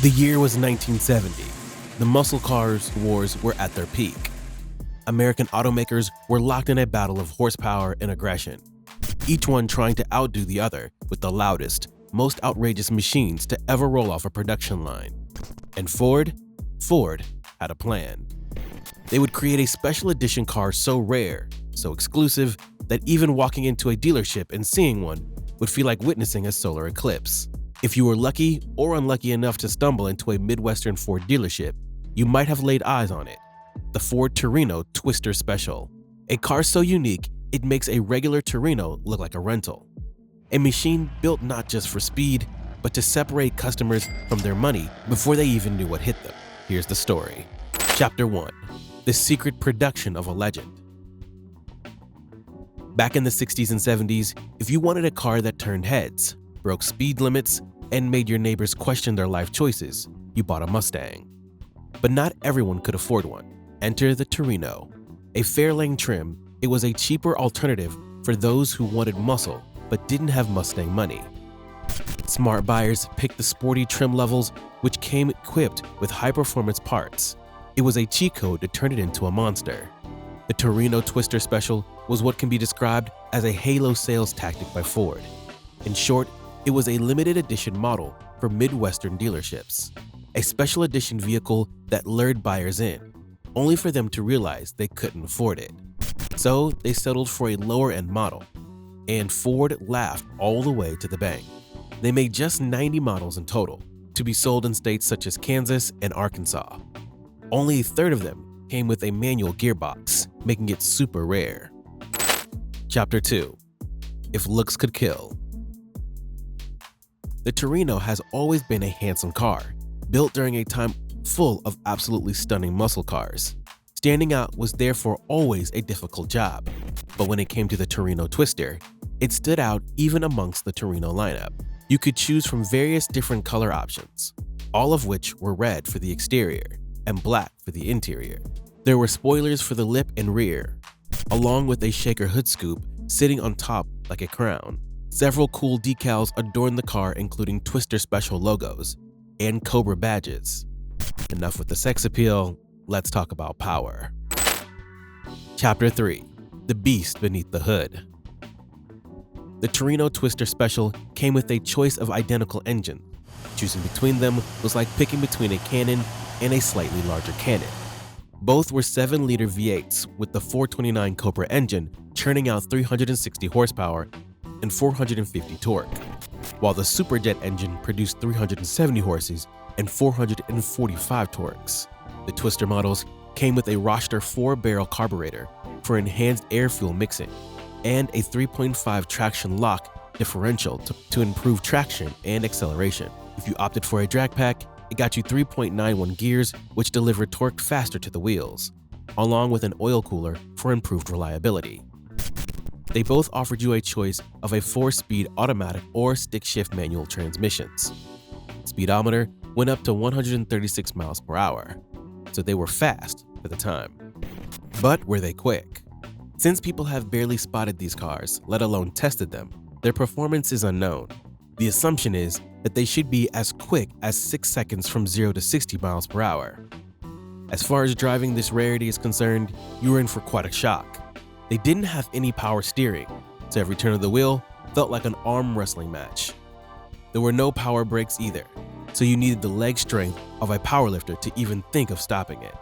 The year was 1970. The muscle cars wars were at their peak. American automakers were locked in a battle of horsepower and aggression, each one trying to outdo the other with the loudest, most outrageous machines to ever roll off a production line. And Ford had a plan. They would create a special edition car so rare, so exclusive, that even walking into a dealership and seeing one would feel like witnessing a solar eclipse. If you were lucky or unlucky enough to stumble into a Midwestern Ford dealership, you might have laid eyes on it: the Ford Torino Twister Special. A car so unique, it makes a regular Torino look like a rental. A machine built not just for speed, but to separate customers from their money before they even knew what hit them. Here's the story. Chapter 1. The secret production of a legend. Back in the 60s and 70s, if you wanted a car that turned heads, broke speed limits, and made your neighbors question their life choices, you bought a Mustang. But not everyone could afford one. Enter the Torino. A Fairlane trim, it was a cheaper alternative for those who wanted muscle but didn't have Mustang money. Smart buyers picked the sporty trim levels, which came equipped with high-performance parts. It was a cheat code to turn it into a monster. The Torino Twister Special was what can be described as a halo sales tactic by Ford. In short, it was a limited edition model for Midwestern dealerships, a special edition vehicle that lured buyers in, only for them to realize they couldn't afford it. So they settled for a lower-end model, and Ford laughed all the way to the bank. They made just 90 models in total, to be sold in states such as Kansas and Arkansas. Only a third of them came with a manual gearbox, making it super rare. Chapter 2. If looks could kill. The Torino has always been a handsome car, built during a time full of absolutely stunning muscle cars. Standing out was therefore always a difficult job, but when it came to the Torino Twister, it stood out even amongst the Torino lineup. You could choose from various different color options, all of which were red for the exterior and black for the interior. There were spoilers for the lip and rear, along with a shaker hood scoop sitting on top like a crown. Several cool decals adorned the car, including Twister Special logos and Cobra badges. Enough with the sex appeal, let's talk about power. Chapter 3. The Beast Beneath the Hood. The Torino Twister Special came with a choice of identical engines. Choosing between them was like picking between a Cannon and a slightly larger Cannon. Both were 7-liter V8s with the 429 Cobra engine churning out 360 horsepower and 450 torque, while the Superjet engine produced 370 horses and 445 torques. The Twister models came with a Roster 4-barrel carburetor for enhanced air-fuel mixing and a 3.5 traction lock differential to improve traction and acceleration. If you opted for a drag pack, it got you 3.91 gears, which delivered torque faster to the wheels, along with an oil cooler for improved reliability. They both offered you a choice of a 4-speed automatic or stick-shift manual transmissions. Speedometer went up to 136 miles per hour, so they were fast for the time. But were they quick? Since people have barely spotted these cars, let alone tested them, their performance is unknown. The assumption is that they should be as quick as 6 seconds from 0 to 60 miles per hour. As far as driving this rarity is concerned, you were in for quite a shock. They didn't have any power steering, so every turn of the wheel felt like an arm wrestling match. There were no power brakes either, so you needed the leg strength of a powerlifter to even think of stopping it.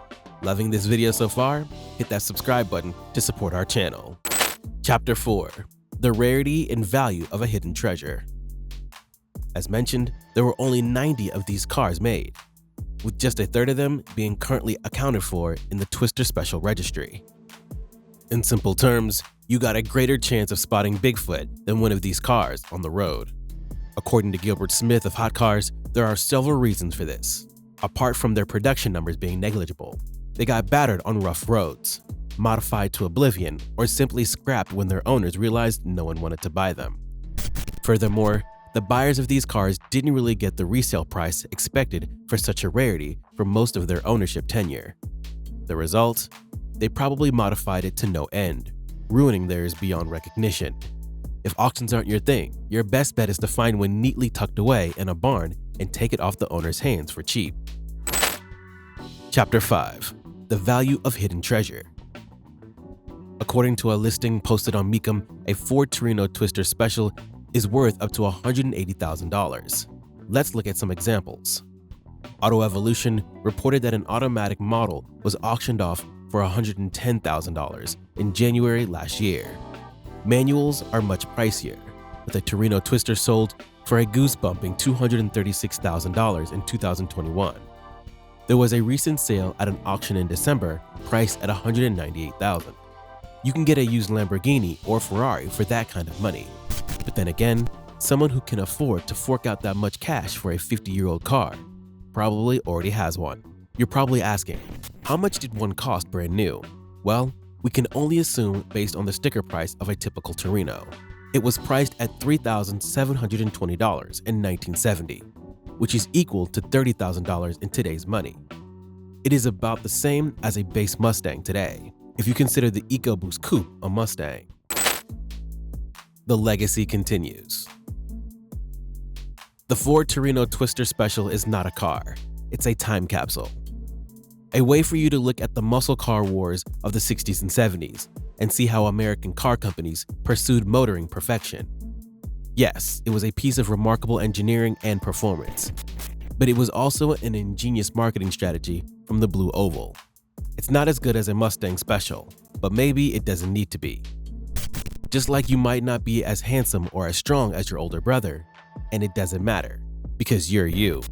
Loving this video so far? Hit that subscribe button to support our channel. Chapter 4. The Rarity and Value of a Hidden Treasure. As mentioned, there were only 90 of these cars made, with just a third of them being currently accounted for in the Twister Special registry. In simple terms, you got a greater chance of spotting Bigfoot than one of these cars on the road. According to Gilbert Smith of Hot Cars, there are several reasons for this. Apart from their production numbers being negligible, they got battered on rough roads, modified to oblivion, or simply scrapped when their owners realized no one wanted to buy them. Furthermore, the buyers of these cars didn't really get the resale price expected for such a rarity for most of their ownership tenure. The result? They probably modified it to no end, ruining theirs beyond recognition. If auctions aren't your thing, your best bet is to find one neatly tucked away in a barn and take it off the owner's hands for cheap. Chapter 5. The Value of Hidden Treasure. According to a listing posted on Mecum, a Ford Torino Twister Special is worth up to $180,000. Let's look at some examples. Auto Evolution reported that an automatic model was auctioned off for $110,000 in January last year. Manuals are much pricier, with a Torino Twister sold for a goose-bumping $236,000 in 2021. There was a recent sale at an auction in December priced at $198,000. You can get a used Lamborghini or Ferrari for that kind of money. But then again, someone who can afford to fork out that much cash for a 50-year-old car probably already has one. You're probably asking, how much did one cost brand new? Well, we can only assume based on the sticker price of a typical Torino. It was priced at $3,720 in 1970, which is equal to $30,000 in today's money. It is about the same as a base Mustang today, if you consider the EcoBoost Coupe a Mustang. The legacy continues. The Ford Torino Twister Special is not a car, it's a time capsule. A way for you to look at the muscle car wars of the 60s and 70s and see how American car companies pursued motoring perfection. Yes, it was a piece of remarkable engineering and performance, but it was also an ingenious marketing strategy from the Blue Oval. It's not as good as a Mustang Special, but maybe it doesn't need to be. Just like you might not be as handsome or as strong as your older brother, and it doesn't matter, because you're you.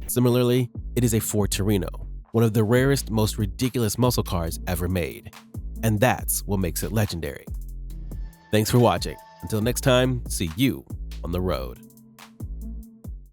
Similarly, it is a Ford Torino, one of the rarest, most ridiculous muscle cars ever made. And that's what makes it legendary. Thanks for watching. Until next time, see you on the road.